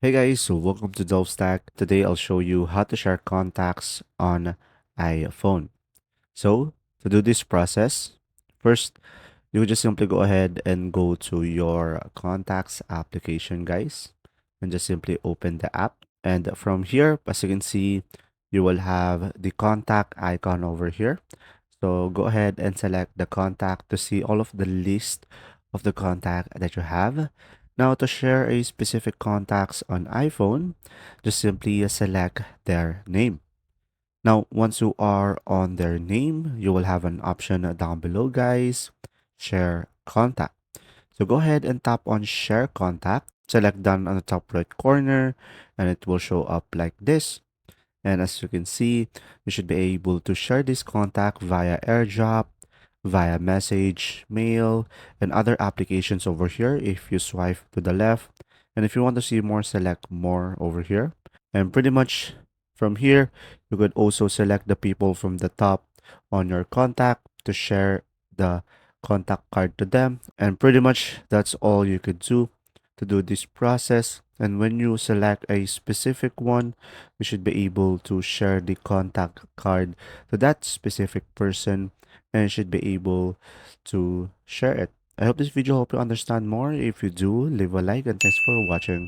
Hey guys, so welcome to Stack. Today I'll show you how to share contacts on iPhone. So to do this process, first you just simply go ahead and go to your contacts application, guys, and just simply open the app. And from here, as you can see, you will have the contact icon over here. So go ahead and select the contact to see all of the list of the contact that you have. Now to share a specific contacts on iPhone, just simply select their name. Now, once you are on their name, you will have an option down below, guys, share contact. So go ahead and tap on share contact, select done on the top right corner, and it will show up like this. And as you can see, you should be able to share this contact via AirDrop, via message, mail, and other applications over here if you swipe to the left. And if you want to see more, select more over here. And pretty much from here, you could also select the people from the top on your contact to share the contact card to them. And pretty much that's all you could do to do this process. And when you select a specific one, you should be able to share the contact card to that specific person and should be able to share it. I hope this video helped you understand more. If you do, leave a like and thanks for watching.